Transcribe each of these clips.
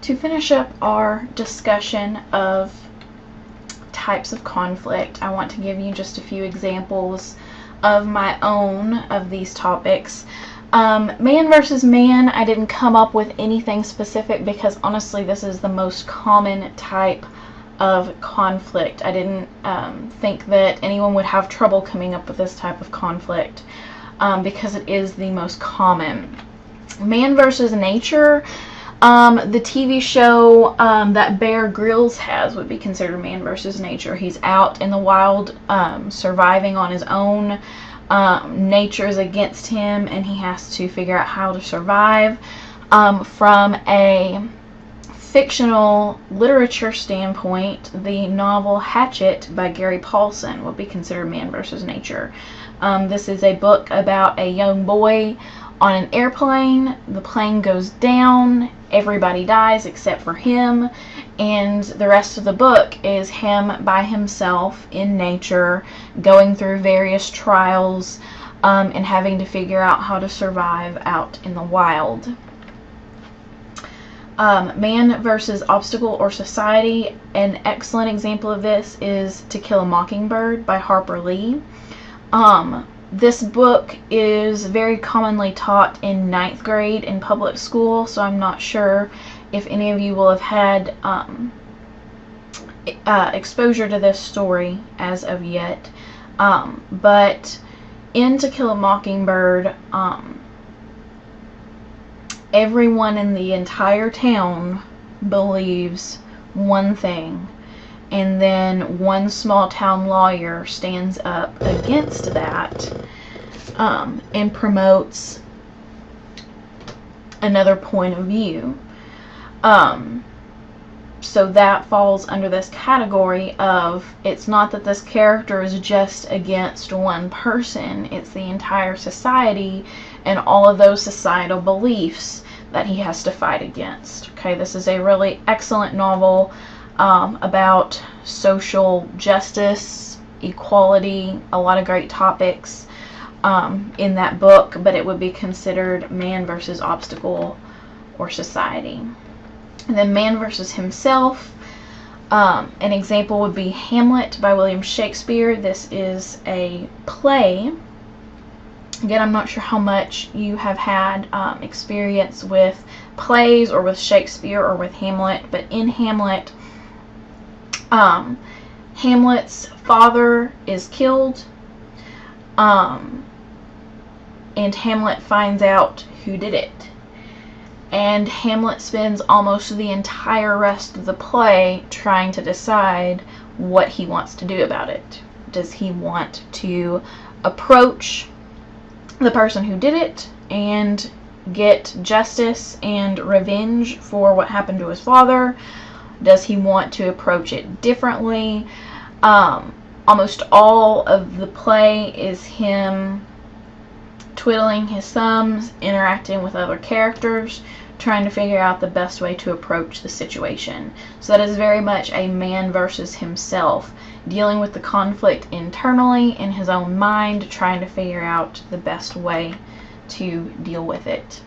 To finish up our discussion of types of conflict, I want to give you just a few examples of my own of these topics. Man versus man, I didn't come up with anything specific because honestly this is the most common type of conflict. I didn't think that anyone would have trouble coming up with this type of conflict because it is the most common. Man versus nature, the TV show that Bear Grylls has would be considered man versus nature. He's out in the wild surviving on his own. Nature is against him and he has to figure out how to survive. From a fictional literature standpoint, the novel Hatchet by Gary Paulson would be considered man versus nature. This is a book about a young boy on an airplane. The plane goes down, everybody dies except for him, and the rest of the book is him by himself in nature, going through various trials and having to figure out how to survive out in the wild. Man versus obstacle or society, an excellent example of this is To Kill a Mockingbird by Harper Lee. This book is very commonly taught in 9th grade in public school, so I'm not sure if any of you will have had exposure to this story as of yet. But in To Kill a Mockingbird, everyone in the entire town believes one thing, and then one small town lawyer stands up against that and promotes another point of view. So that falls under this category of, it's not that this character is just against one person, it's the entire society and all of those societal beliefs that he has to fight against. Okay, this is a really excellent novel about social justice, equality, a lot of great topics in that book, but it would be considered man versus obstacle or society. And then man versus himself, an example would be Hamlet by William Shakespeare. This is a play. Again, I'm not sure how much you have had experience with plays or with Shakespeare or with Hamlet, but in Hamlet, Hamlet's father is killed, and Hamlet finds out who did it. And Hamlet spends almost the entire rest of the play trying to decide what he wants to do about it. Does he want to approach the person who did it and get justice and revenge for what happened to his father? Does he want to approach it differently? Almost all of the play is him twiddling his thumbs, interacting with other characters, trying to figure out the best way to approach the situation. So that is very much a man versus himself, dealing with the conflict internally in his own mind, trying to figure out the best way to deal with it.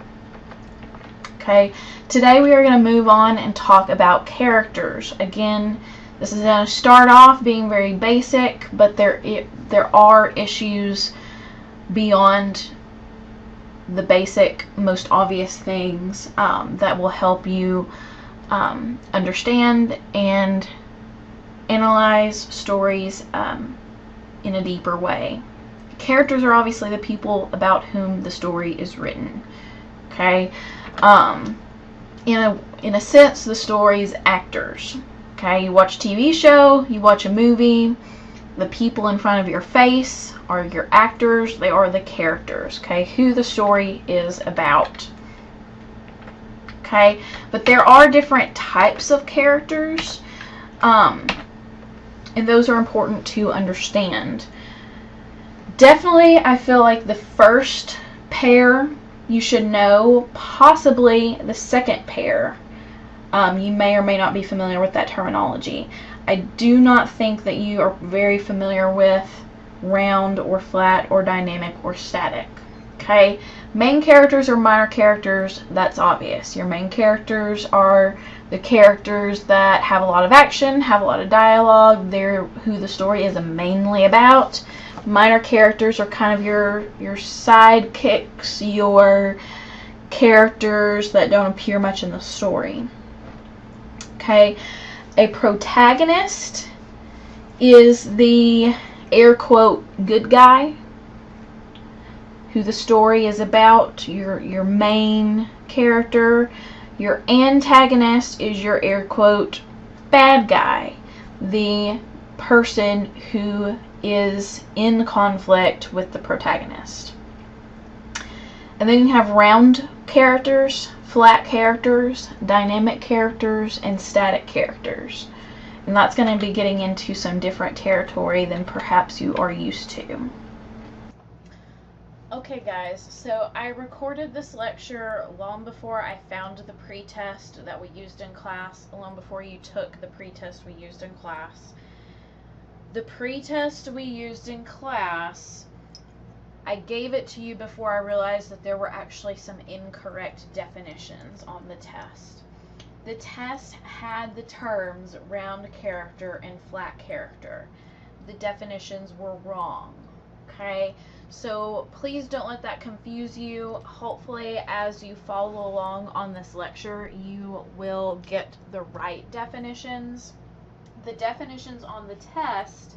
Okay, today we are going to move on and talk about characters. Again, this is going to start off being very basic, but there are issues beyond the basic, most obvious things that will help you understand and analyze stories in a deeper way. Characters are obviously the people about whom the story is written. Okay, in a sense, the story's actors. Okay, you watch a TV show, you watch a movie, the people in front of your face are your actors, they are the characters, okay, who the story is about. Okay, but there are different types of characters, and those are important to understand. Definitely, I feel like the first pair you should know, possibly the second pair. You may or may not be familiar with that terminology. I do not think that you are very familiar with round or flat or dynamic or static. Okay, main characters or minor characters, that's obvious. Your main characters are the characters that have a lot of action, have a lot of dialogue, they're who the story is mainly about. Minor characters are kind of your sidekicks, your characters that don't appear much in the story. Okay, a protagonist is the air quote good guy who the story is about, your main character. Your antagonist is your air quote bad guy, the person who is in conflict with the protagonist. And then you have round characters, flat characters, dynamic characters, and static characters. And that's going to be getting into some different territory than perhaps you are used to. Okay guys, so I recorded this lecture long before I found the pretest that we used in class, long before you took the pretest we used in class. The pretest we used in class, I gave it to you before I realized that there were actually some incorrect definitions on the test. The test had the terms round character and flat character. The definitions were wrong, okay? So please don't let that confuse you. Hopefully, as you follow along on this lecture, you will get the right definitions. The definitions on the test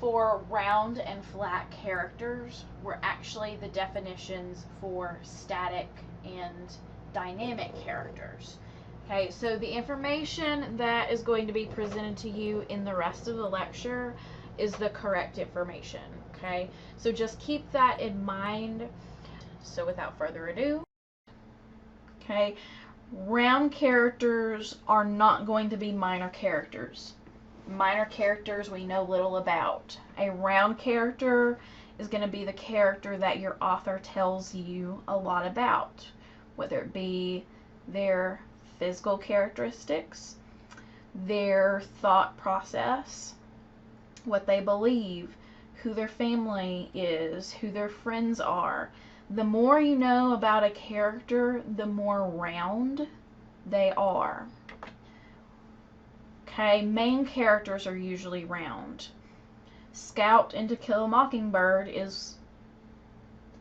for round and flat characters were actually the definitions for static and dynamic characters. Okay, so the information that is going to be presented to you in the rest of the lecture is the correct information. Okay, so just keep that in mind. So without further ado, okay, round characters are not going to be minor characters. Minor characters we know little about. A round character is going to be the character that your author tells you a lot about, whether it be their physical characteristics, their thought process, what they believe, who their family is, who their friends are. The more you know about a character, the more round they are. Okay, main characters are usually round. Scout in To Kill a Mockingbird is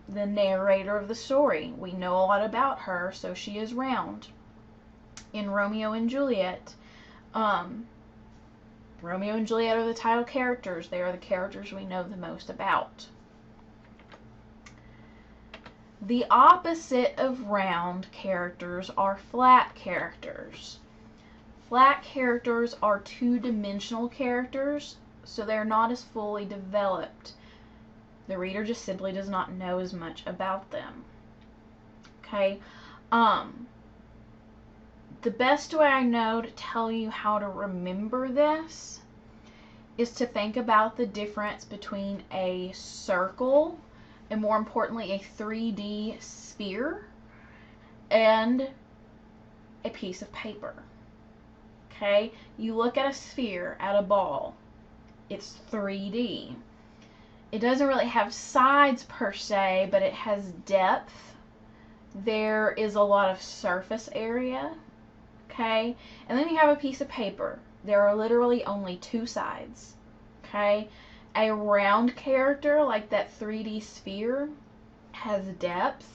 the narrator of the story. We know a lot about her, so she is round. In Romeo and Juliet, Romeo and Juliet are the title characters. They are the characters we know the most about. The opposite of round characters are flat characters. Flat characters are two-dimensional characters, so they're not as fully developed. The reader just simply does not know as much about them. Okay? The best way I know to tell you how to remember this is to think about the difference between a circle and, more importantly, a 3D sphere and a piece of paper. Okay? You look at a sphere, at a ball, it's 3D. It doesn't really have sides per se, but it has depth. There is a lot of surface area. Okay? And then you have a piece of paper. There are literally only two sides. Okay? A round character, like that 3D sphere, has depth.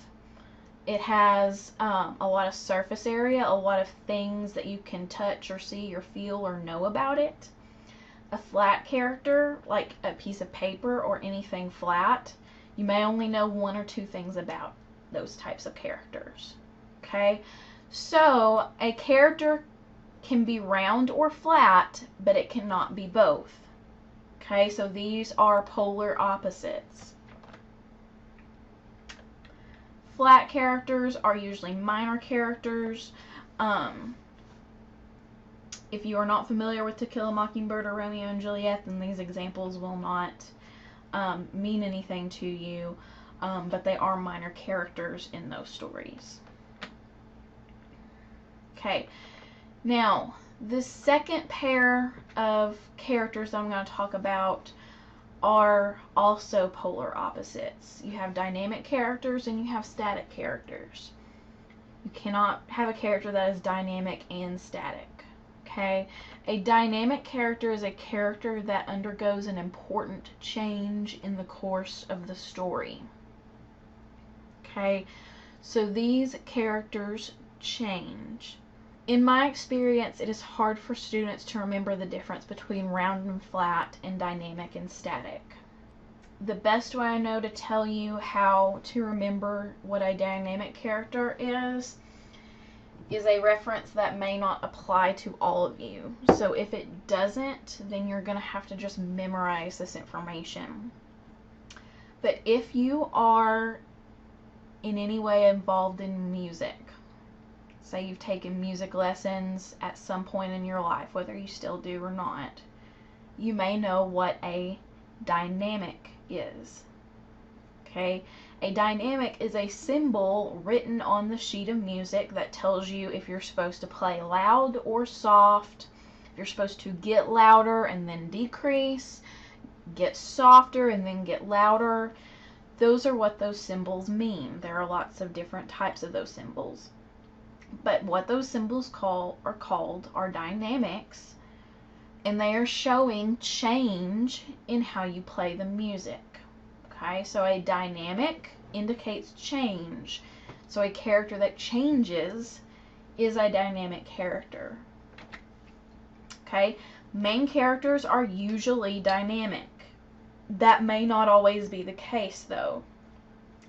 It has a lot of surface area, a lot of things that you can touch or see or feel or know about it. A flat character, like a piece of paper or anything flat, you may only know one or two things about those types of characters. Okay? So a character can be round or flat, but it cannot be both. Okay, so these are polar opposites. Flat characters are usually minor characters. If you are not familiar with To Kill a Mockingbird or Romeo and Juliet, then these examples will not mean anything to you, but they are minor characters in those stories. Okay, now the second pair of characters that I'm going to talk about are also polar opposites. You have dynamic characters and you have static characters. You cannot have a character that is dynamic and static. Okay? A dynamic character is a character that undergoes an important change in the course of the story. Okay? So these characters change. In my experience, it is hard for students to remember the difference between round and flat and dynamic and static. The best way I know to tell you how to remember what a dynamic character is a reference that may not apply to all of you. So if it doesn't, then you're going to have to just memorize this information. But if you are in any way involved in music, say you've taken music lessons at some point in your life, whether you still do or not, you may know what a dynamic is. Okay? A dynamic is a symbol written on the sheet of music that tells you if you're supposed to play loud or soft, if you're supposed to get louder and then decrease, get softer and then get louder. Those are what those symbols mean. There are lots of different types of those symbols. But what those symbols are called are dynamics, and they are showing change in how you play the music. Okay, so a dynamic indicates change. So a character that changes is a dynamic character. Okay, main characters are usually dynamic. That may not always be the case, though.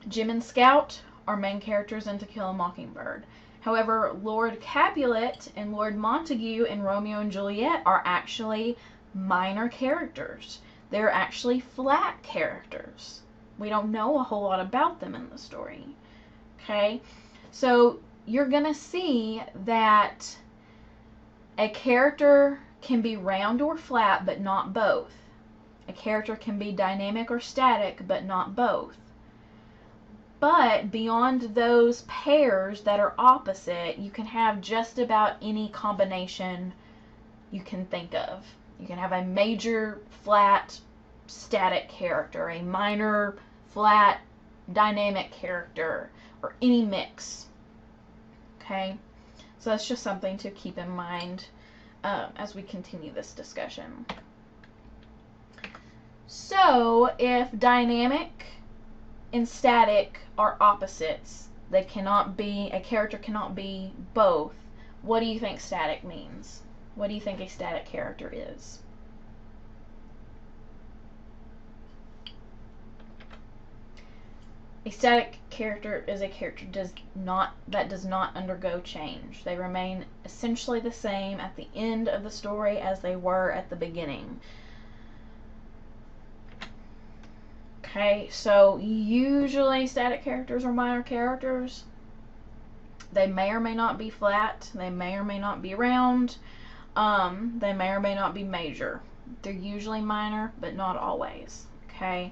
Jim and Scout are main characters in To Kill a Mockingbird. However, Lord Capulet and Lord Montague in Romeo and Juliet are actually minor characters. They're actually flat characters. We don't know a whole lot about them in the story. Okay? So you're going to see that a character can be round or flat, but not both. A character can be dynamic or static, but not both. But beyond those pairs that are opposite, you can have just about any combination you can think of. You can have a major, flat, static character, a minor, flat, dynamic character, or any mix. Okay? So that's just something to keep in mind as we continue this discussion. So, if dynamic and static are opposites, a character cannot be both, what do you think static means? What do you think a static character is? A static character is a character that does not undergo change. They remain essentially the same at the end of the story as they were at the beginning. Okay, so usually static characters are minor characters. They may or may not be flat. They may or may not be round. They may or may not be major. They're usually minor, but not always. Okay.